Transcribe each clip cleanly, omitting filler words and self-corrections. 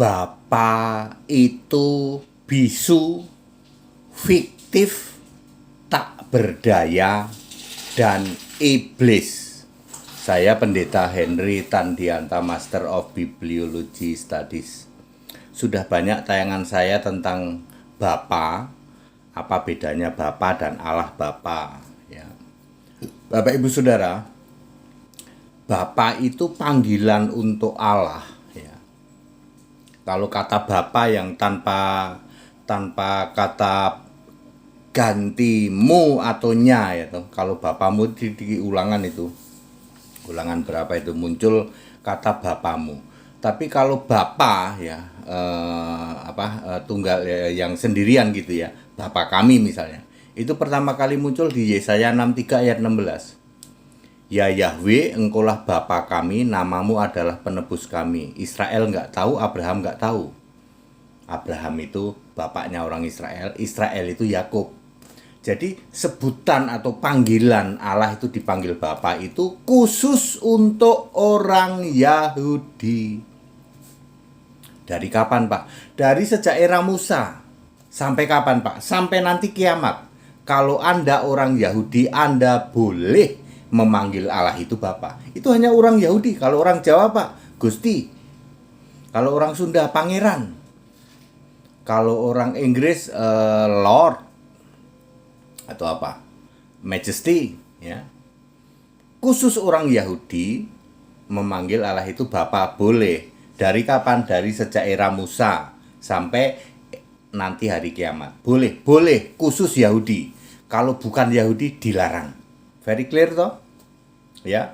Bapa itu bisu, fiktif, tak berdaya, dan iblis. Saya Pendeta Henry Tandianta, Master of Bibliology Studies. Sudah banyak tayangan saya tentang Bapa, apa bedanya Bapa dan Allah Bapa, ya. Bapak Ibu Saudara, Bapa itu panggilan untuk Allah, ya. Kalau kata Bapa yang tanpa kata gantimu atau nya, ya toh. Kalau Bapamu di ulangan itu, ulangan berapa itu muncul kata Bapamu. Tapi kalau Bapa, ya, tunggal, yang sendirian gitu, ya, Bapa kami misalnya, itu pertama kali muncul di Yesaya 63 ayat 16. Ya Yahweh, engkaulah Bapa kami, namamu adalah penebus kami. Israel nggak tahu, Abraham nggak tahu. Abraham itu bapaknya orang Israel, Israel itu Yakub. Jadi sebutan atau panggilan Allah itu dipanggil Bapa itu khusus untuk orang Yahudi. Dari kapan, Pak? Dari sejak era Musa. Sampai kapan, Pak? Sampai nanti kiamat. Kalau Anda orang Yahudi, Anda boleh memanggil Allah itu Bapa. Itu hanya orang Yahudi. Kalau orang Jawa, Pak, Gusti. Kalau orang Sunda, Pangeran. Kalau orang Inggris, Lord. Atau apa? Majesty, ya. Khusus orang Yahudi memanggil Allah itu Bapa boleh. Dari kapan? Dari sejak era Musa sampai nanti hari kiamat. Boleh, khusus Yahudi. Kalau bukan Yahudi dilarang. Very clear toh? Ya.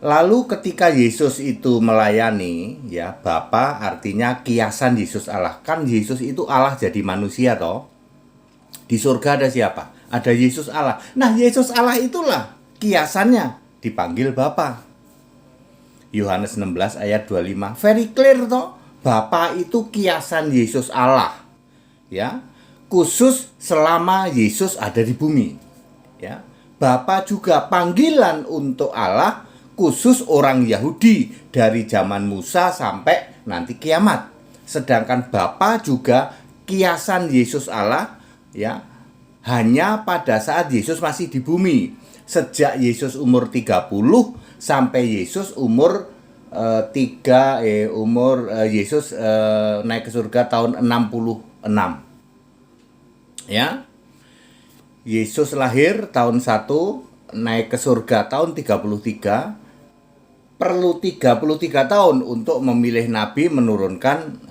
Lalu ketika Yesus itu melayani, ya, Bapa artinya kiasan Yesus Allah. Kan Yesus itu Allah jadi manusia toh. Di surga ada siapa? Ada Yesus Allah. Nah, Yesus Allah itulah kiasannya dipanggil Bapa. Yohanes 16 ayat 25. Very clear toh? Bapa itu kiasan Yesus Allah. Ya. Khusus selama Yesus ada di bumi. Ya. Bapa juga panggilan untuk Allah khusus orang Yahudi dari zaman Musa sampai nanti kiamat. Sedangkan Bapa juga kiasan Yesus Allah, ya, hanya pada saat Yesus masih di bumi. Sejak Yesus umur 30 sampai Yesus umur Yesus naik ke surga tahun 66. Ya. Yesus lahir tahun 1, naik ke surga tahun 33. Perlu 33 tahun untuk memilih nabi menurunkan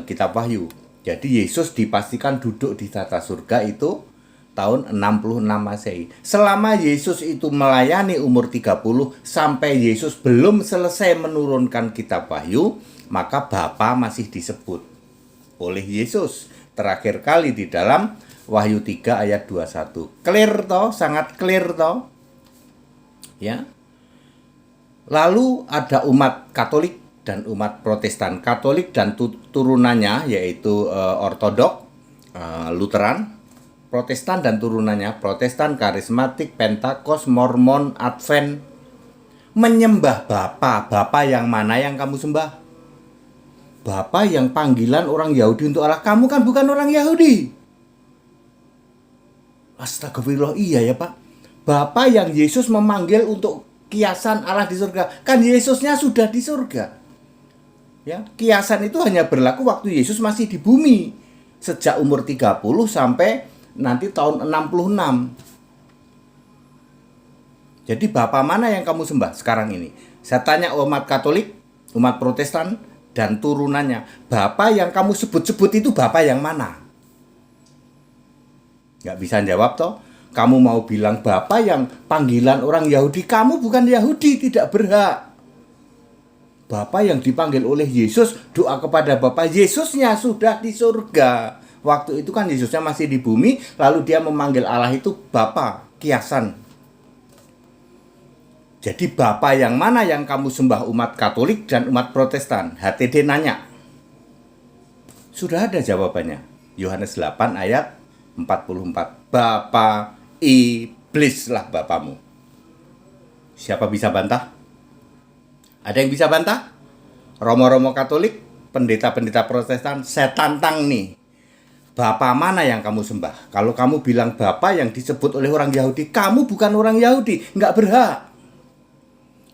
kitab Wahyu. Jadi Yesus dipastikan duduk di tata surga itu tahun 66 Masehi. Selama Yesus itu melayani umur 30 sampai Yesus belum selesai menurunkan kitab Wahyu, maka Bapa masih disebut oleh Yesus terakhir kali di dalam Wahyu 3 ayat 21. Clear toh? Sangat clear toh? Ya. Lalu ada umat Katolik dan umat Protestan. Katolik dan turunannya yaitu Ortodok, Lutheran. Protestan dan turunannya Protestan, Karismatik, Pentakost, Mormon, Advent. Menyembah Bapa. Bapa yang mana yang kamu sembah? Bapa yang panggilan orang Yahudi untuk Allah. Kamu kan bukan orang Yahudi. Astagfirullah, iya ya Pak. Bapa yang Yesus memanggil untuk kiasan Allah di surga. Kan Yesusnya sudah di surga. Ya, kiasan itu hanya berlaku waktu Yesus masih di bumi. Sejak umur 30 sampai nanti tahun 66. Jadi Bapa mana yang kamu sembah sekarang ini? Saya tanya umat Katolik, umat Protestan, dan turunannya. Bapa yang kamu sebut-sebut itu Bapa yang mana? Gak bisa jawab toh. Kamu mau bilang Bapa yang panggilan orang Yahudi. Kamu bukan Yahudi, tidak berhak. Bapa yang dipanggil oleh Yesus, doa kepada Bapa. Yesusnya sudah di surga. Waktu itu kan Yesusnya masih di bumi. Lalu dia memanggil Allah itu Bapa, kiasan. Jadi Bapa yang mana yang kamu sembah umat Katolik dan umat Protestan? HTD nanya. Sudah ada jawabannya. Yohanes 8 ayat 44. Bapa iblis lah bapamu. Siapa bisa bantah? Ada yang bisa bantah? Romo-romo Katolik, pendeta-pendeta Protestan, saya tantang nih. Bapa mana yang kamu sembah? Kalau kamu bilang Bapa yang disebut oleh orang Yahudi, kamu bukan orang Yahudi, nggak berhak.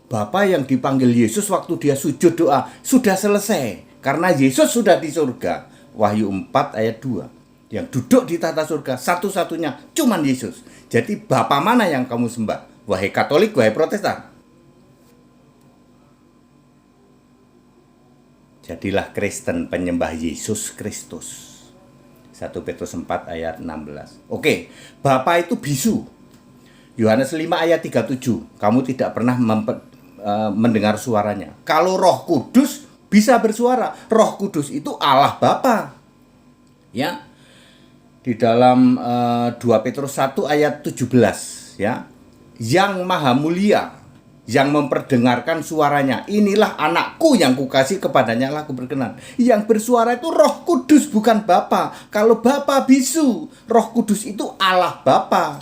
Bapa yang dipanggil Yesus waktu dia sujud doa, sudah selesai. Karena Yesus sudah di surga. Wahyu 4 ayat 2. Yang duduk di tata surga, satu-satunya cuman Yesus. Jadi Bapa mana yang kamu sembah? Wahai Katolik, wahai Protestan. Jadilah Kristen penyembah Yesus Kristus. 1 Petrus 4 ayat 16. Oke, Bapa itu bisu. Yohanes 5 ayat 37. Kamu tidak pernah mendengar suaranya. Kalau Roh Kudus bisa bersuara. Roh Kudus itu Allah Bapa. Ya. Di dalam 2 Petrus 1 ayat 17, ya. Yang Maha Mulia yang memperdengarkan suaranya, inilah anakku yang kukasih, kepadanya lah aku berkenan. Yang bersuara itu Roh Kudus, bukan Bapa. Kalau Bapa bisu, Roh Kudus itu Allah Bapa.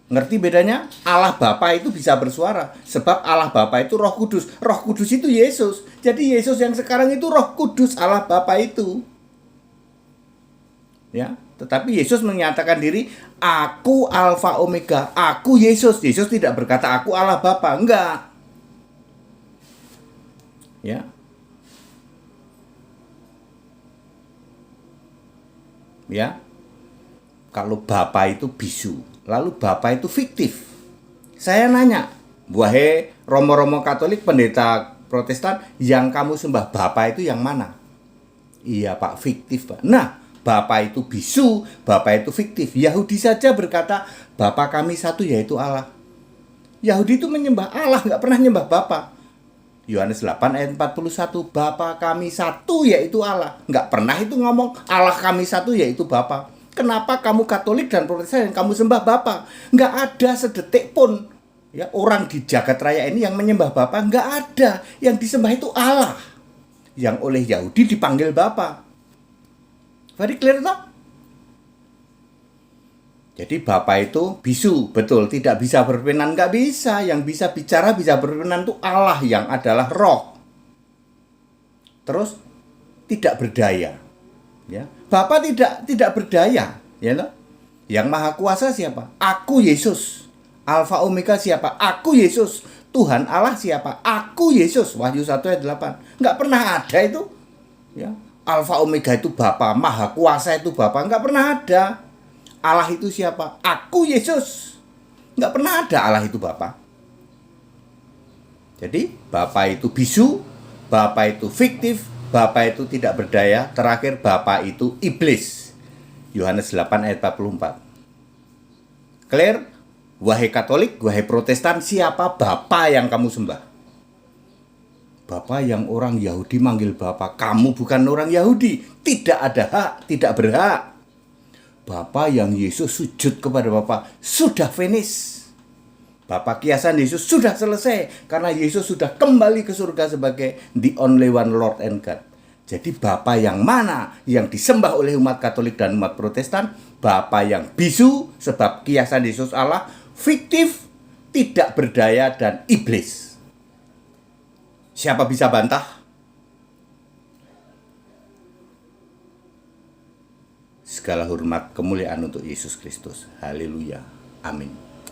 Ngerti bedanya? Allah Bapa itu bisa bersuara, sebab Allah Bapa itu Roh Kudus. Roh Kudus itu Yesus. Jadi Yesus yang sekarang itu Roh Kudus, Allah Bapa itu. Ya, tetapi Yesus menyatakan diri, aku Alfa Omega, aku Yesus. Yesus tidak berkata aku Allah Bapa, enggak. Ya. Ya. Kalau Bapa itu bisu, lalu Bapa itu fiktif. Saya nanya, wahai romo-romo Katolik, pendeta Protestan, yang kamu sembah Bapa itu yang mana? Iya Pak, fiktif Pak. Nah, Bapa itu bisu, Bapa itu fiktif. Yahudi saja berkata, Bapa kami satu yaitu Allah. Yahudi itu menyembah Allah, nggak pernah nyembah Bapa. Yohanes 8 ayat 41, Bapa kami satu yaitu Allah. Nggak pernah itu ngomong, Allah kami satu yaitu Bapa. Kenapa kamu Katolik dan Protestan yang kamu sembah Bapa? Nggak ada sedetik pun ya orang di jagat raya ini yang menyembah Bapa. Nggak ada. Yang disembah itu Allah, yang oleh Yahudi dipanggil Bapa. Very clear toh? Jadi Bapa itu bisu, betul, tidak bisa berkenan, nggak bisa. Yang bisa bicara, bisa berkenan itu Allah yang adalah Roh. Terus tidak berdaya. Ya, Bapa tidak berdaya, ya toh? Yang Maha Kuasa siapa? Aku Yesus. Alfa Omega siapa? Aku Yesus. Tuhan Allah siapa? Aku Yesus. Wahyu 1 ayat 8. Nggak pernah ada itu. Ya. Alfa Omega itu Bapa, Maha Kuasa itu Bapa, nggak pernah ada. Allah itu siapa? Aku Yesus. Nggak pernah ada Allah itu Bapa. Jadi Bapa itu bisu, Bapa itu fiktif, Bapa itu tidak berdaya, terakhir Bapa itu iblis. Yohanes 8 ayat 44. Clear? Wahai Katolik, wahai Protestan, siapa Bapa yang kamu sembah? Bapa yang orang Yahudi manggil Bapa, kamu bukan orang Yahudi, tidak ada hak, tidak berhak. Bapa yang Yesus sujud kepada Bapa, sudah finish. Bapa kiasan Yesus sudah selesai, karena Yesus sudah kembali ke surga sebagai the only one Lord and God. Jadi Bapa yang mana yang disembah oleh umat Katolik dan umat Protestan? Bapa yang bisu, sebab kiasan Yesus Allah, fiktif, tidak berdaya, dan iblis. Siapa bisa bantah? Segala hormat kemuliaan untuk Yesus Kristus. Haleluya. Amin.